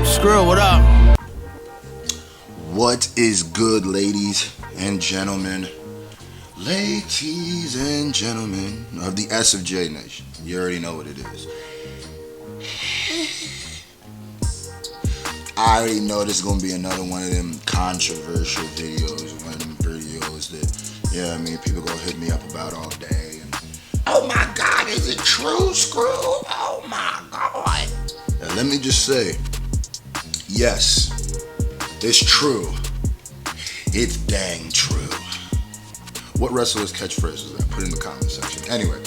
Scru, what up? What is good, ladies and gentlemen? Ladies and gentlemen of the S of J Nation. You already know what it is. I already know this is going to be another one of them controversial videos. One of them videos that, yeah, I mean, people going to hit me up about all day. And, oh my God, is it true, Scru? Oh my God. Now, let me just say, yes, it's true. It's dang true. What wrestler's catchphrase was that? Put it in the comment section. Anyway,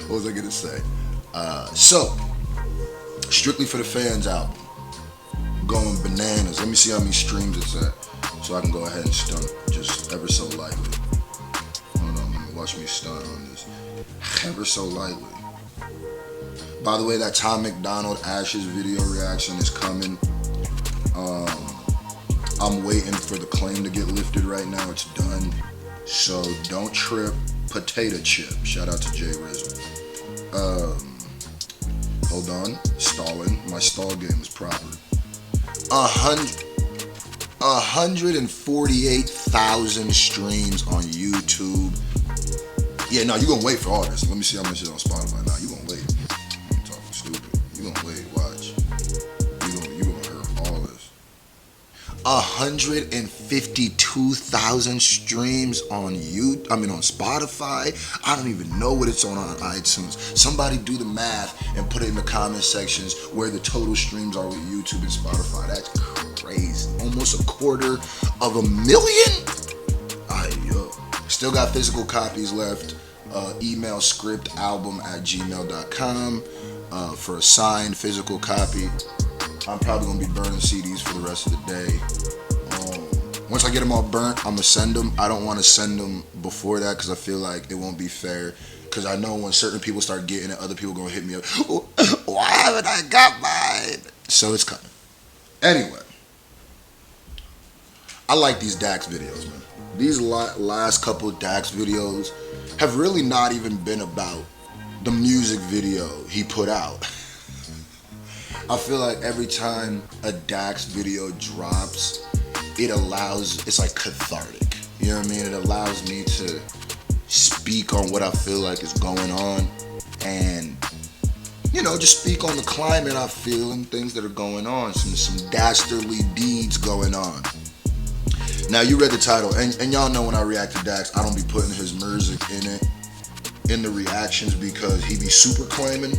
what was I going to say? So, Strictly for the Fans album. Going bananas. Let me see how many streams it's at so I can go ahead and stunt just ever so lightly. Hold on, watch me stunt on this. Ever so lightly. By the way, that Tom McDonald Ashes video reaction is coming. I'm waiting for the claim to get lifted right now. It's done. So don't trip. Potato chip. Shout out to Jay Rizzo. Hold on. Stalling. My stall game is proper. 148,000 streams on YouTube. Yeah, no, you're going to wait for all this. Let me see how much is on Spotify now. You're going to wait. I'm talking stupid. You're going to wait. Watch. You're going to hear all this. 152,000 streams on on Spotify. I don't even know what it's on iTunes. Somebody do the math and put it in the comment sections where the total streams are with YouTube and Spotify. That's crazy. Almost 250,000. Still got physical copies left. Email scriptalbum@gmail.com for a signed physical copy. I'm probably going to be burning CDs for the rest of the day. Once I get them all burnt, I'm going to send them. I don't want to send them before that because I feel like it won't be fair. Because I know when certain people start getting it, other people are going to hit me up. Why haven't I got mine? So it's coming. Anyway. I like these Dax videos, man. These last couple of Dax videos have really not even been about the music video he put out. I feel like every time a Dax video drops, it's like cathartic. You know what I mean? It allows me to speak on what I feel like is going on and, just speak on the climate I feel and things that are going on. Some dastardly deeds going on. Now, you read the title, and y'all know when I react to Dax, I don't be putting his music in the reactions because he be super claiming.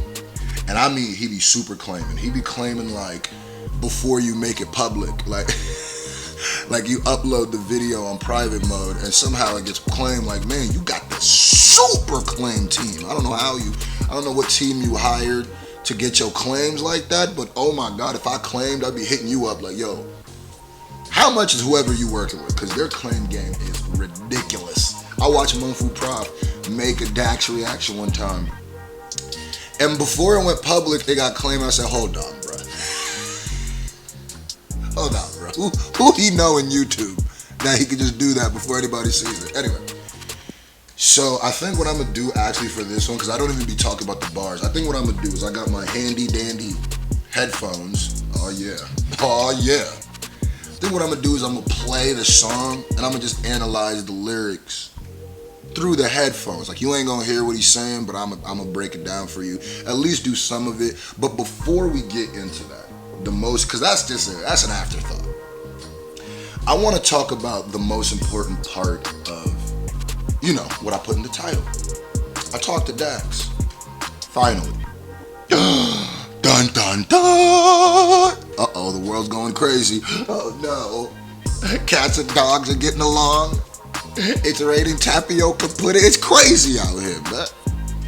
And I mean, he be super claiming. He be claiming like before you make it public, like you upload the video on private mode and somehow it gets claimed like, man, you got the super claim team. I don't know what team you hired to get your claims like that, but oh my God, if I claimed, I'd be hitting you up like, yo, how much is whoever you working with? Because their claim game is ridiculous. I watched Monfu Prof make a Dax reaction one time. And before it went public, they got claimed. I said, hold on, bro. Hold on, bro. Who he know in YouTube that he could just do that before anybody sees it? Anyway. So I think what I'm going to do actually for this one, because I don't even be talking about the bars. I think what I'm going to do is I got my handy dandy headphones. Oh, yeah. Oh, yeah. I think what I'm going to do is I'm going to play the song and I'm going to just analyze the lyrics through the headphones. Like, you ain't going to hear what he's saying, but I'm going to break it down for you. At least do some of it. But before we get into that, because that's an afterthought. I want to talk about the most important part of, what I put in the title. I talked to Dax. Finally. Dun, dun, dun. Uh-oh, the world's going crazy. Oh, no. Cats and dogs are getting along. It's raining tapioca pudding. It's crazy out here, man.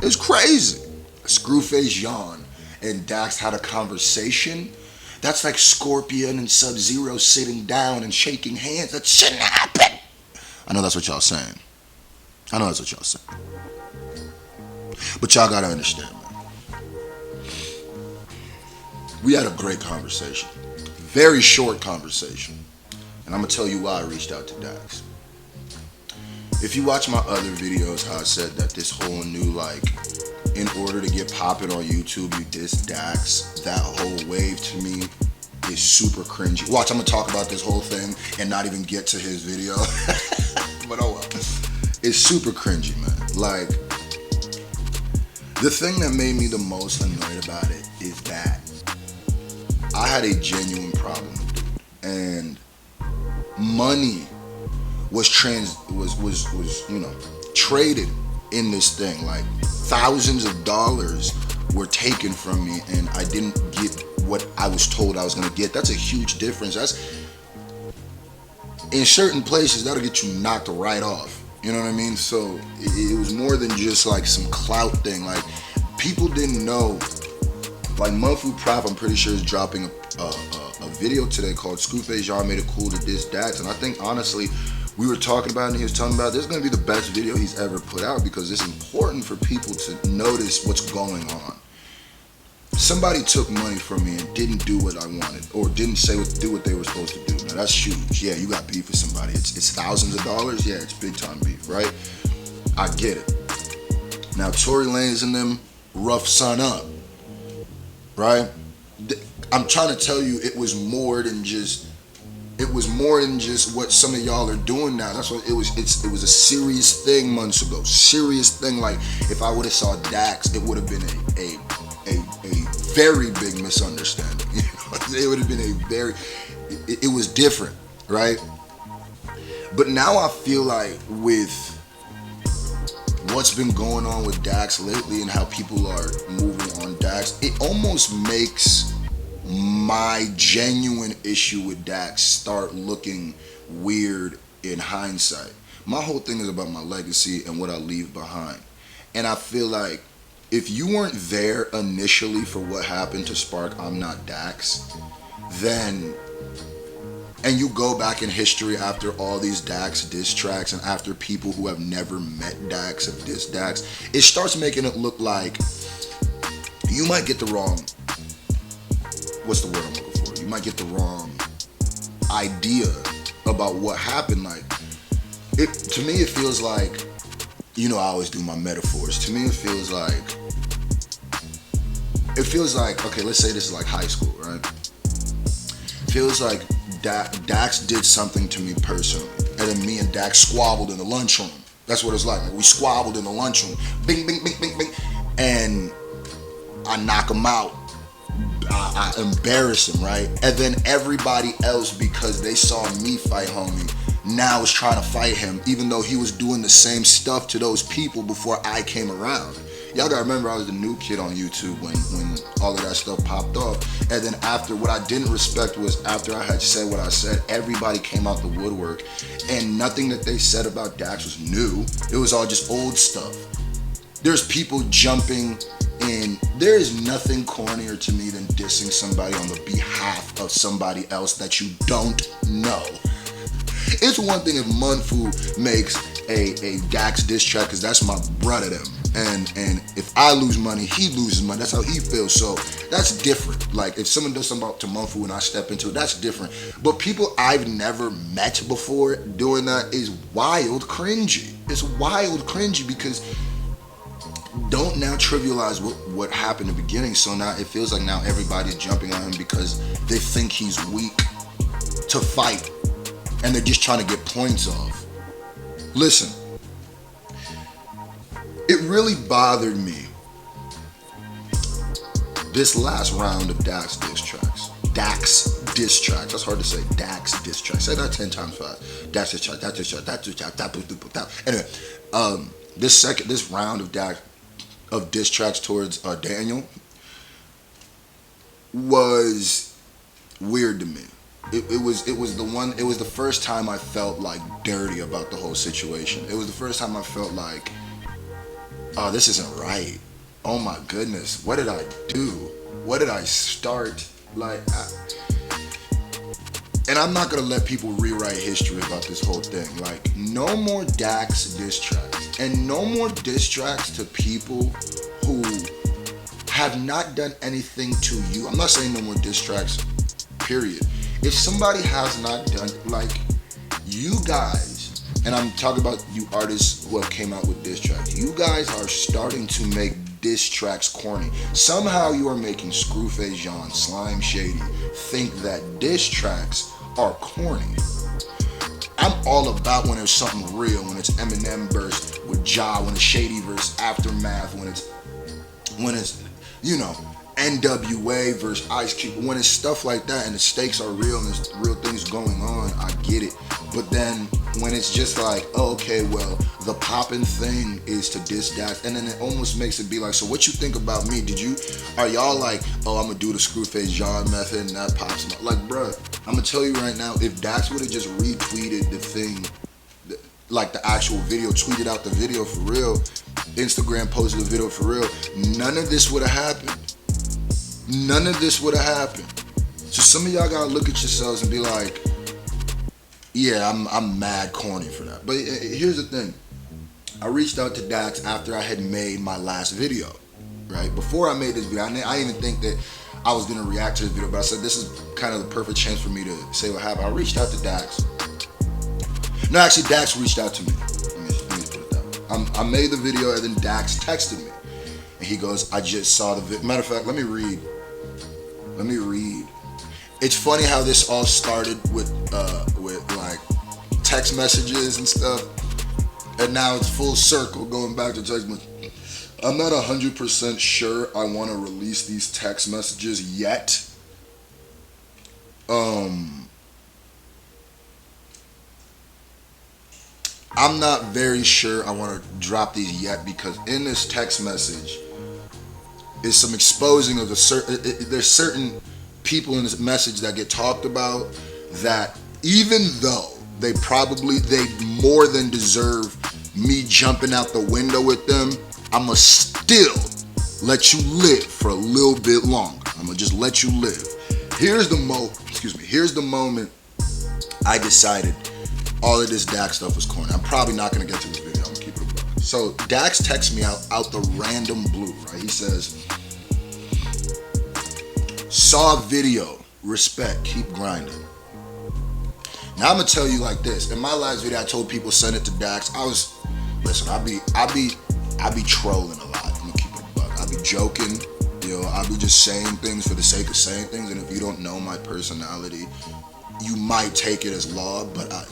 It's crazy. Screwface yawn and Dax had a conversation. That's like Scorpion and Sub-Zero sitting down and shaking hands. That shouldn't happen. I know that's what y'all saying. But y'all gotta understand, man. We had a great conversation. Very short conversation. And I'm gonna tell you why I reached out to Dax. If you watch my other videos, how I said that this whole new in order to get popping on YouTube, you diss Dax. That whole wave to me is super cringy. Watch, I'm gonna talk about this whole thing and not even get to his video. But oh well. It's super cringy, man. Like, the thing that made me the most annoyed about it is that I had a genuine problem, dude. And money was traded in this thing. Like, thousands of dollars were taken from me and I didn't get what I was told I was gonna get. That's a huge difference. That's, in certain places, that'll get you knocked right off. You know what I mean? So it was more than just like some clout thing. Like, people didn't know. Like, Mumfu Prof, I'm pretty sure, is dropping a video today called Scru Y'all Made It Cool to Diss Dax. And I think, honestly, we were talking about it and he was talking about this is going to be the best video he's ever put out because it's important for people to notice what's going on. Somebody took money from me and didn't do what I wanted, or didn't do what they were supposed to do. Now, that's huge. Yeah, you got beef with somebody. It's thousands of dollars. Yeah, it's big time beef, right? I get it. Now, Tory Lanez and them rough son up, right? I'm trying to tell you, it was more than just what some of y'all are doing now. That's what it was. It was a serious thing months ago. Serious thing. Like, if I would have saw Dax, it would have been a very big misunderstanding. You know? It would have been it was different, right? But now I feel like with what's been going on with Dax lately and how people are moving on Dax, it almost makes my genuine issue with Dax start looking weird in hindsight. My whole thing is about my legacy and what I leave behind. And I feel like if you weren't there initially for what happened to spark I'm Not Dax, then, and you go back in history after all these Dax diss tracks and after people who have never met Dax have dissed Dax, it starts making it look like you might get the wrong, what's the word I'm looking for? You might get the wrong idea about what happened. Like, to me it feels like, you know, I always do my metaphors. To me, it feels like, okay, let's say this is like high school, right? Feels like Dax did something to me personally, and then me and Dax squabbled in the lunchroom. That's what it's like. We squabbled in the lunchroom. Bing, bing, bing, bing, bing. And I knock him out. I embarrass him, right? And then everybody else, because they saw me fight homie, now is trying to fight him, even though he was doing the same stuff to those people before I came around. Y'all gotta remember, I was the new kid on YouTube when all of that stuff popped off. And then after, what I didn't respect was after I had said what I said, everybody came out the woodwork, and nothing that they said about Dax was new. It was all just old stuff. There's people jumping in. There is nothing cornier to me than dissing somebody on the behalf of somebody else that you don't know. It's one thing if Mumfu makes a Dax diss track, because that's my brother them. And if I lose money, he loses money. That's how he feels. So that's different. Like, if someone does something to Mumfu and I step into it, that's different. But people I've never met before doing that is wild cringy. It's wild cringy, because don't now trivialize what happened in the beginning. So now it feels like now everybody's jumping on him because they think he's weak to fight, and they're just trying to get points off. Listen, it really bothered me, this last round of Dax diss tracks. Dax diss tracks. That's hard to say. Dax diss tracks. Say that 10 times fast. Dax diss track. Dax diss track. Dax diss track. Anyway, this round of diss tracks towards Daniel was weird to me. It was the first time I felt like dirty about the whole situation. It was the first time I felt like, oh, this isn't right. Oh my goodness, what did I do? What did I start? And I'm not gonna let people rewrite history about this whole thing. Like, no more Dax diss tracks, and no more diss tracks to people who have not done anything to you. I'm not saying no more diss tracks, period. If somebody has not done, like, you guys, and I'm talking about you artists who have came out with diss tracks, you guys are starting to make diss tracks corny. Somehow you are making Screwface Jean, Slime Shady think that diss tracks are corny. I'm all about when there's something real, when it's Eminem verse with Ja, when it's Shady verse Aftermath, when it's you know, NWA versus Ice Cube, when it's stuff like that and the stakes are real and there's real things going on, I get it. But then when it's just like, oh, okay, well, the poppin' thing is to diss Dax, and then it almost makes it be like, so what you think about me? Are y'all like, oh, I'm gonna do the Screwface Jean method and that pops him up? Like, bruh, I'm gonna tell you right now, if Dax would've just retweeted the thing, like the actual video, tweeted out the video for real, Instagram posted the video for real, none of this would have happened. None of this would have happened. So some of y'all gotta look at yourselves and be like, yeah, I'm mad corny for that. But here's the thing. I reached out to Dax after I had made my last video, right? Before I made this video, I didn't even think that I was gonna react to this video, but I said this is kind of the perfect chance for me to say what happened. I reached out to Dax. No, actually, Dax reached out to me. Let me put it that way. I made the video and then Dax texted me. And he goes, I just saw the video. Matter of fact, let me read. It's funny how this all started with like text messages and stuff. And now it's full circle going back to text messages. I'm not 100% sure I want to release these text messages yet. I'm not very sure I want to drop these yet because in this text message is some exposing of there's certain people in this message that get talked about that even though they more than deserve me jumping out the window with them, I'ma still let you live for a little bit longer. I'ma just let you live. Here's the moment I decided all of this Dax stuff was corny. I'm probably not gonna get to this video. I'm gonna keep it a buck. So Dax texts me out the random blue, right? He says, saw video, respect, keep grinding. Now I'm gonna tell you like this. In my last video, I told people send it to Dax. I be trolling a lot. I'm gonna keep it a buck. I be joking, I be just saying things for the sake of saying things. And if you don't know my personality, you might take it as law, but I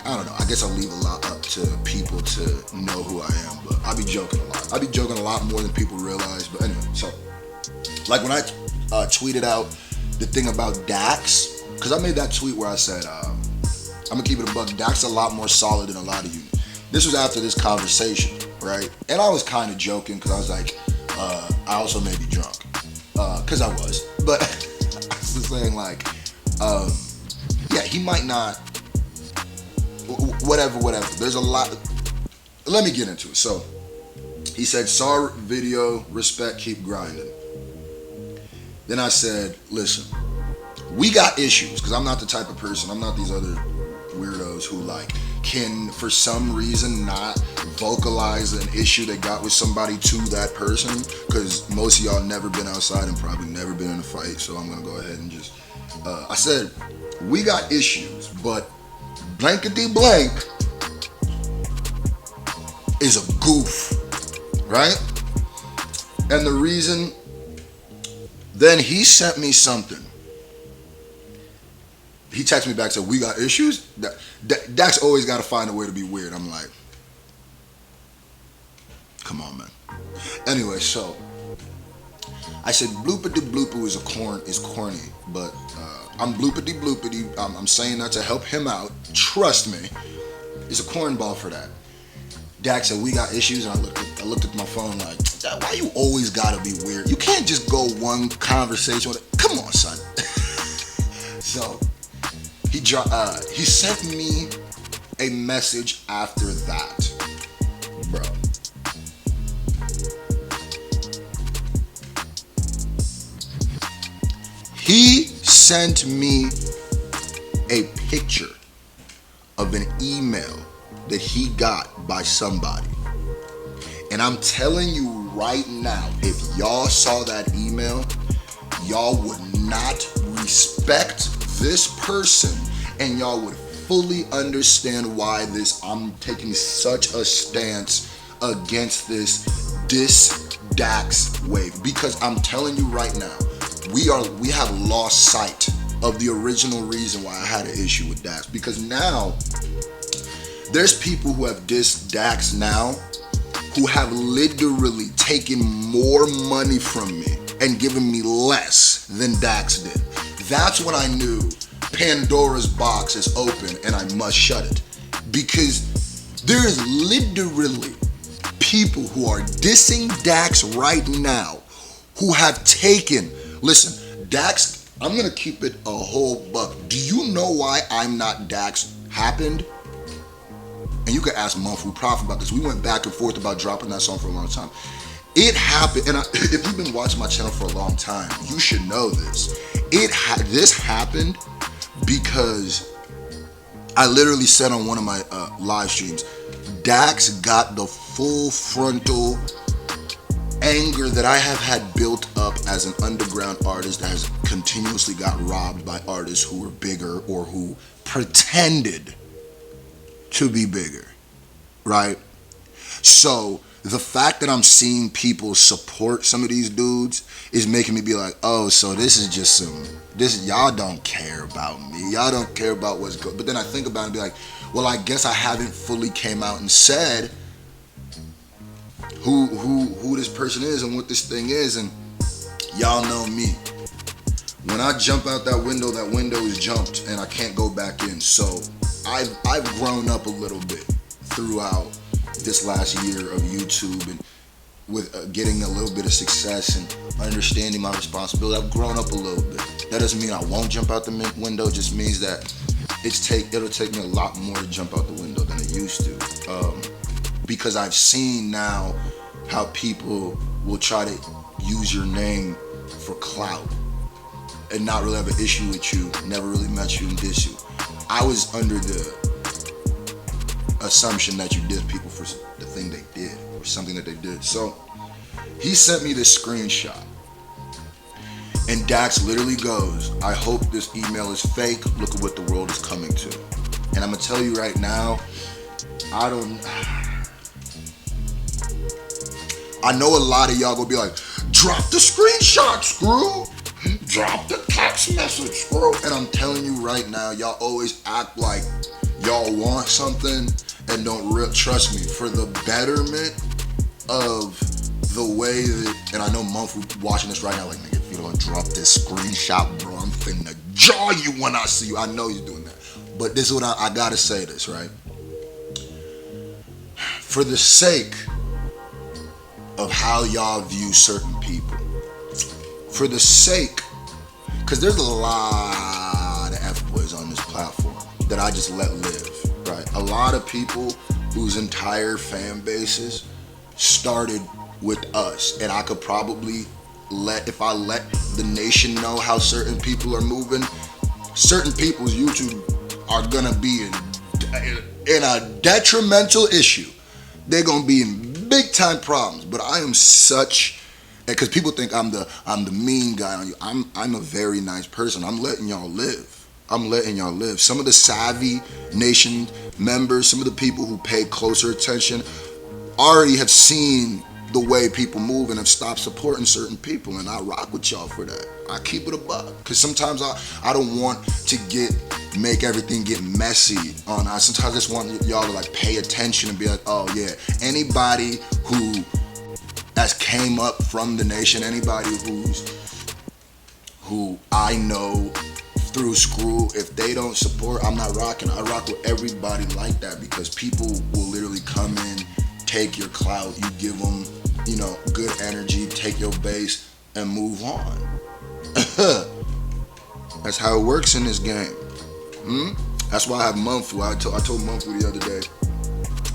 don't know. I guess I leave a lot up to people to know who I am, but I be joking a lot. I be joking a lot more than people realize. But anyway, so like when I tweeted out the thing about Dax, because I made that tweet where I said, I'm gonna keep it a buck. Dax is a lot more solid than a lot of you. This was after this conversation, right? And I was kind of joking because I was like, I also may be drunk, because I was. But I was just saying like, yeah, he might not. Whatever. There's a lot. Let me get into it. So he said, saw video, respect, keep grinding. Then I said, listen, we got issues, because I'm not the type of person, I'm not these other weirdos who like can for some reason not vocalize an issue they got with somebody to that person, because most of y'all never been outside and probably never been in a fight. So I'm gonna go ahead and just I said, we got issues, but blankety blank is a goof, right? And the reason, then he sent me something. He texted me back, said, we got issues? Dax always got to find a way to be weird. I'm like, come on, man. Anyway, so I said, bloopity bloopoo is corny, but I'm bloopity bloopity. I'm saying that to help him out. Trust me, it's a cornball for that. Dax said, we got issues, and I looked at my phone like, why you always gotta be weird? You can't just go one conversation with it. Come on, son. So he sent me a message after that, bro. He sent me a picture of an email that he got by somebody. And I'm telling you right now, if y'all saw that email, y'all would not respect this person, and y'all would fully understand why I'm taking such a stance against this Dax wave, because I'm telling you right now, we have lost sight of the original reason why I had an issue with Dax. Because now there's people who have dissed Dax now who have literally taken more money from me and given me less than Dax did. That's when I knew Pandora's box is open and I must shut it. Because there is literally people who are dissing Dax right now who have taken, listen, Dax, I'm gonna keep it a whole buck. Do you know why I'm Not Dax happened? And you can ask Monthly Prophet about this. We went back and forth about dropping that song for a long time. It happened, and if you've been watching my channel for a long time, you should know this. This happened because I literally said on one of my live streams, Dax got the full frontal anger that I have had built up as an underground artist that has continuously got robbed by artists who were bigger or who pretended to be bigger, right? So the fact that I'm seeing people support some of these dudes is making me be like, oh, so this is just y'all don't care about me. Y'all don't care about what's good. But then I think about it and be like, well, I guess I haven't fully came out and said who this person is and what this thing is. And y'all know me. When I jump out that window is jumped and I can't go back in. So I've grown up a little bit throughout this last year of YouTube, and with getting a little bit of success and understanding my responsibility. I've grown up a little bit. That doesn't mean I won't jump out the window. It just means that it'll take me a lot more to jump out the window than it used to, because I've seen now how people will try to use your name for clout and not really have an issue with you, never really met you and diss you. I was under the assumption that you diss people for the thing they did or something that they did. So he sent me this screenshot, and Dax literally goes, I hope this email is fake. Look at what the world is coming to. And I'm gonna tell you right now, I know a lot of y'all gonna be like, drop the screenshot, Screw. Drop the text message, Screw. And I'm telling you right now, y'all always act like y'all want something and don't trust me. For the betterment of the way that, and I know Monthly watching this right now, like, nigga, if you don't drop this screenshot, bro, I'm finna jaw you when I see you. I know he's doing that. But this is what I gotta say this, right? For the sake of how y'all view certain people, for the sake, because there's a lot of F-boys on this platform that I just let live, right? A lot of people whose entire fan bases started with us, and I could probably if I let the nation know how certain people are moving, certain people's YouTube are gonna be in a detrimental issue. They're gonna be in big time problems. But I am such, because people think I'm the mean guy on you. I'm a very nice person. I'm letting y'all live. I'm letting y'all live. Some of the savvy nation members, some of the people who pay closer attention already have seen the way people move and have stopped supporting certain people, and I rock with y'all for that. I keep it a buck, because sometimes I don't want to make everything get messy on us. Sometimes I just want y'all to like pay attention and be like, oh yeah, anybody who has came up from the nation, anybody who I know through Screw, if they don't support, I'm not rocking. I rock with everybody like that, because people will literally come in, take your clout, you give them, good energy, take your base, and move on. That's how it works in this game. That's why I have Monthly. I told Monthly the other day,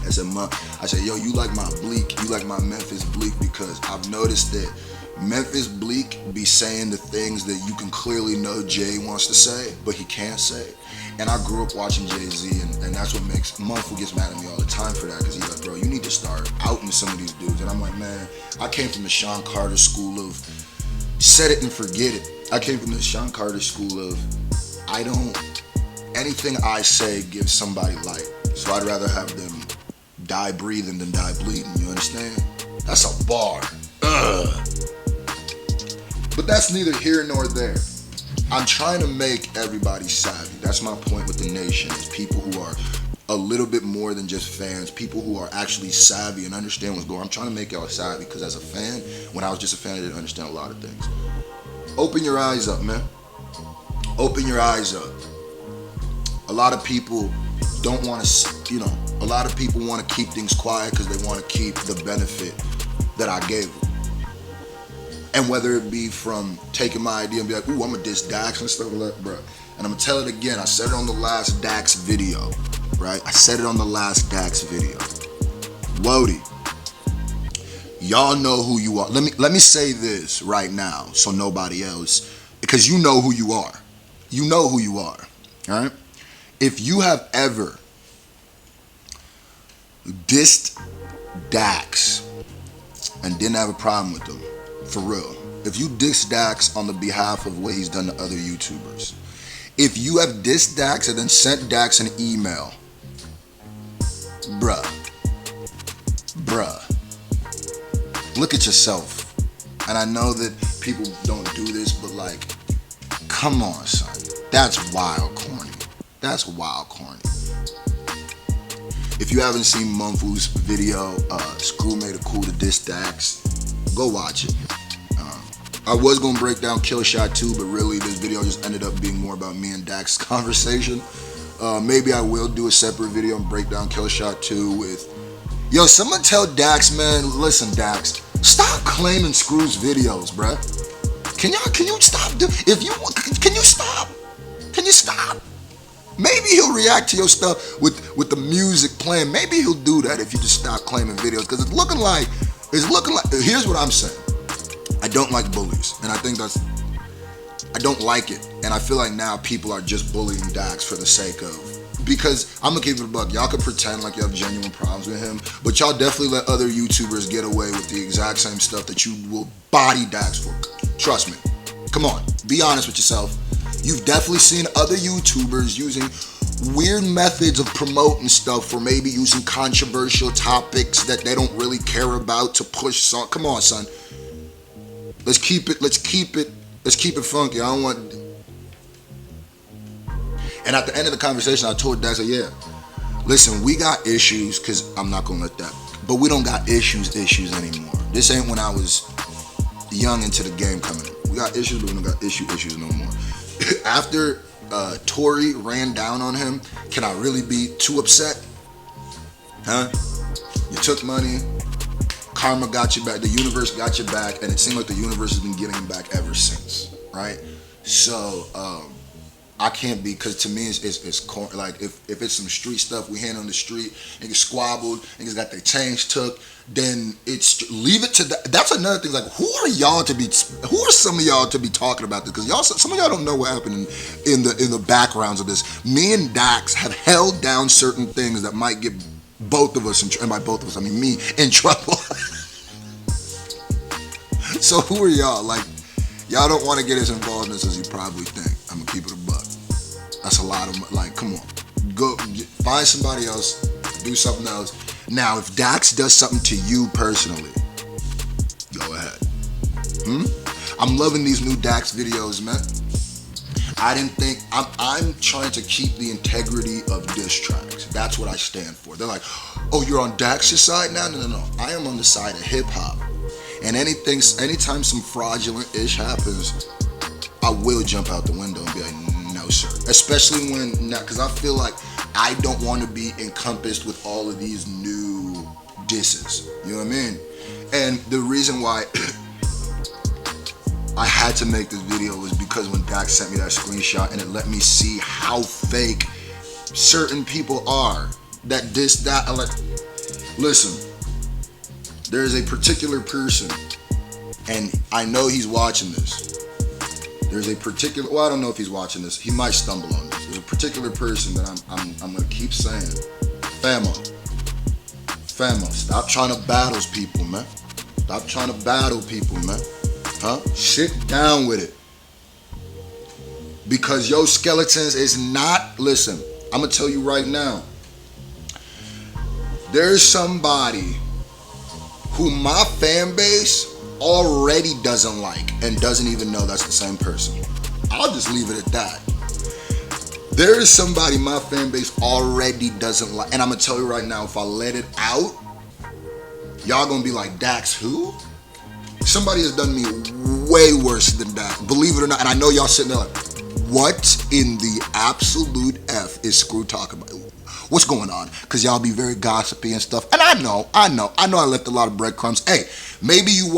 I said, yo, you like my Bleak, you like my Memphis Bleak, because I've noticed that Memphis Bleak be saying the things that you can clearly know Jay wants to say, but he can't say. And I grew up watching Jay-Z, and that's what makes Monthly gets mad at me all the time for that, because he's like, bro, you need to start outing some of these dudes. And I'm like, man, I came from the Sean Carter school of set it and forget it. I came from the Sean Carter school of anything I say gives somebody light. So I'd rather have them die breathing than die bleeding, you understand? That's a bar. But that's neither here nor there. I'm trying to make everybody savvy. That's my point with the nation, is people who are a little bit more than just fans, people who are actually savvy and understand what's going on. I'm trying to make y'all savvy, because as a fan, when I was just a fan, I didn't understand a lot of things. Open your eyes up, man. Open your eyes up. A lot of people don't want to, a lot of people want to keep things quiet because they want to keep the benefit that I gave them. And whether it be from taking my idea and be like, ooh, I'm going to diss Dax and stuff like that, bro. And I'm going to tell it again. I said it on the last Dax video, right? I said it on the last Dax video. Wody, y'all know who you are. Let me say this right now so nobody else, because you know who you are. You know who you are, all right? If you have ever dissed Dax and didn't have a problem with him, for real, if you diss Dax on the behalf of what he's done to other YouTubers, if you have dissed Dax and then sent Dax an email, bruh, look at yourself. And I know that people don't do this, but like, come on, son. That's wild corny. That's wild corny. If you haven't seen Mumfu's video, Scru made a cool to diss Dax, go watch it. I was going to break down Kill Shot 2, but really this video just ended up being more about me and Dax's conversation. Maybe I will do a separate video and break down Kill Shot 2 with... Yo, someone tell Dax, man, listen, Dax, stop claiming Scru's videos, bruh. Can you stop? Can you stop? Can you stop? Maybe he'll react to your stuff with the music playing. Maybe he'll do that if you just stop claiming videos, because it's looking like, here's what I'm saying. I don't like bullies, and I don't like it, and I feel like now people are just bullying Dax for the sake of, because I'm gonna keep it a buck, y'all can pretend like you have genuine problems with him, but y'all definitely let other YouTubers get away with the exact same stuff that you will body Dax for. Trust me. Come on, be honest with yourself. You've definitely seen other YouTubers using weird methods of promoting stuff, for maybe using controversial topics that they don't really care about to push some. Come on, son. Let's keep it funky. I don't want. And at the end of the conversation, I told Dax, yeah, listen, we got issues, because I'm not gonna let that, but we don't got issues anymore. This ain't when I was young into the game coming in. We got issues, but we don't got issues no more. After Tory ran down on him, can I really be too upset? Huh? You took money. Karma got you back, the universe got you back, and it seemed like the universe has been getting him back ever since, right? So, I can't be, because to me, it's like, if it's some street stuff we hand on the street, niggas squabbled, niggas got their change took, then it's, leave it to that. That's another thing, like, who are some of y'all to be talking about this? Because some of y'all don't know what happened in the backgrounds of this. Me and Dax have held down certain things that might get both of us, and by both of us, I mean me, in trouble. So who are y'all? Like, y'all don't want to get as involved in this as you probably think. I'm going to keep it a buck. That's a lot of, like, come on. Go, find somebody else, do something else. Now, if Dax does something to you personally, go ahead. I'm loving these new Dax videos, man. I'm trying to keep the integrity of diss tracks. That's what I stand for. They're like, oh, you're on Dax's side now? No. I am on the side of hip hop. And anytime some fraudulent ish happens, I will jump out the window and be like, no, sir. Especially because I feel like I don't want to be encompassed with all of these new disses. You know what I mean? And the reason why I had to make this video was because when Dax sent me that screenshot and it let me see how fake certain people are that diss that. I'm like, listen, there's a particular person, and I know he's watching this. There's a particular, well, I don't know if he's watching this. He might stumble on this. There's a particular person that I'm gonna keep saying, Famo, stop trying to battle people, man. Stop trying to battle people, man. Huh? Sit down with it. Because yo, Skeletons is not, listen, I'm gonna tell you right now, there's somebody who my fan base already doesn't like and doesn't even know that's the same person. I'll just leave it at that. There is somebody my fan base already doesn't like, and I'm gonna tell you right now, if I let it out, y'all gonna be like, Dax who? Somebody has done me way worse than that, believe it or not. And I know y'all sitting there like, what in the absolute F is Scru talking about? What's going on? Because y'all be very gossipy and stuff. And I know I left a lot of breadcrumbs. Hey, maybe you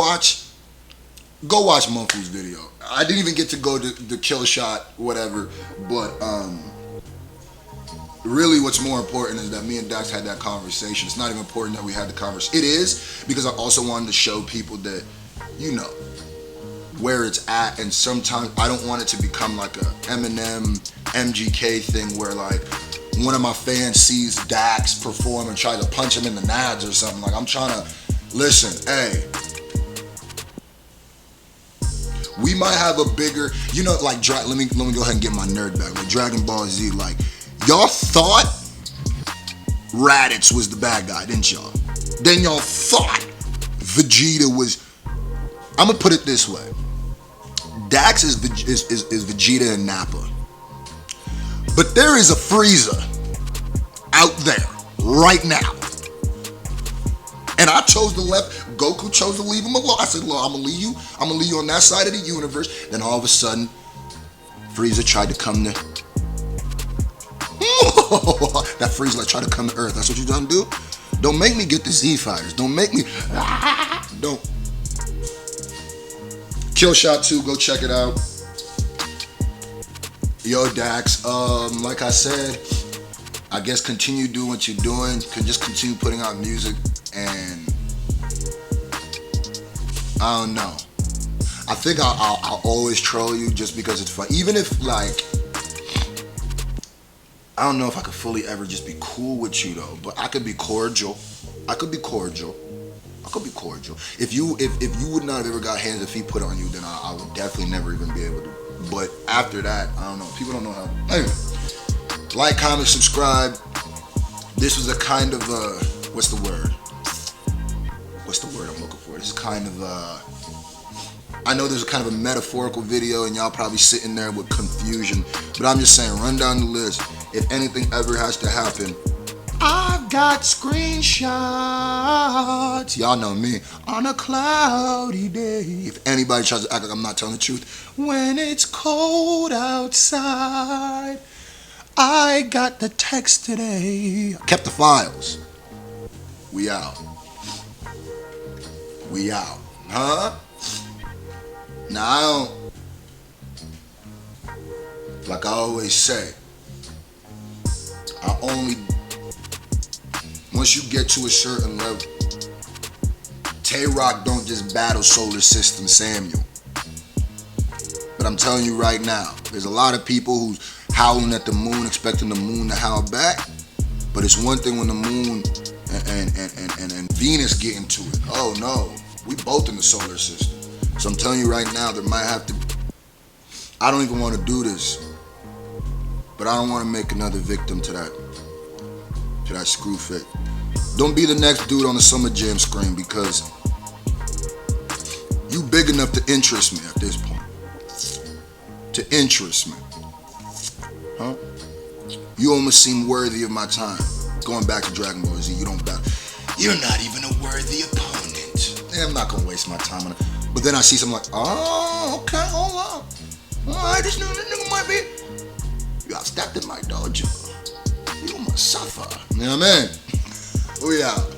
go watch Monfu's video. I didn't even get to go to the kill shot, whatever. But really what's more important is that me and Dax had that conversation. It's not even important that we had the conversation. It is, because I also wanted to show people that, you know, where it's at. And sometimes I don't want it to become like a Eminem, MGK thing where like one of my fans sees Dax perform and tries to punch him in the nads or something. Like, I'm trying to listen, hey, we might have a bigger, you know, like, let me go ahead and get my nerd back. Like Dragon Ball Z, like, y'all thought Raditz was the bad guy, didn't y'all? Then y'all thought Vegeta was, I'm gonna put it this way. Dax is Vegeta and Nappa. But there is a Frieza out there right now. And I chose to Goku chose to leave him alone. I said, look, I'm gonna leave you on that side of the universe. Then all of a sudden, Frieza tried to come to that Frieza like tried to come to Earth. That's what you done do? Don't make me get the Z fighters. Don't make me don't. Kill Shot 2, go check it out. Yo, Dax, like I said, I guess continue doing what you're doing. Just continue putting out music, and I don't know. I think I'll always troll you just because it's fun. Even if, like, I don't know if I could fully ever just be cool with you though, but I could be cordial. If you would not have ever got hands and feet put on you, then I would definitely never even be able to. But after that, I don't know. People don't know how. Anyway, like, comment, subscribe. This was a kind of what's the word I'm looking for? This is kind of I know there's a kind of a metaphorical video, and y'all probably sitting there with confusion. But I'm just saying, run down the list. If anything ever has to happen, I've got screenshots. Y'all know me. On a cloudy day. If anybody tries to act like I'm not telling the truth, when it's cold outside, I got the text today. I kept the files. We out. Huh? Now, I don't, like I always say, once you get to a certain level, Tay-Rock don't just battle Solar System Samuel. But I'm telling you right now, there's a lot of people who's howling at the moon, expecting the moon to howl back. But it's one thing when the moon and Venus get into it. Oh no, we both in the solar system. So I'm telling you right now, there might have to, I don't even want to do this, but I don't want to make another victim to that Scru fit. Don't be the next dude on the Summer Jam screen, because you big enough to interest me at this point. To interest me. Huh? You almost seem worthy of my time. Going back to Dragon Ball Z, you don't battle. You're not even a worthy opponent. I'm not gonna waste my time on it. But then I see something like, oh, okay, hold on. Alright, this nigga might be. You got stepped in my dojo. You must suffer. You know what I mean? We out.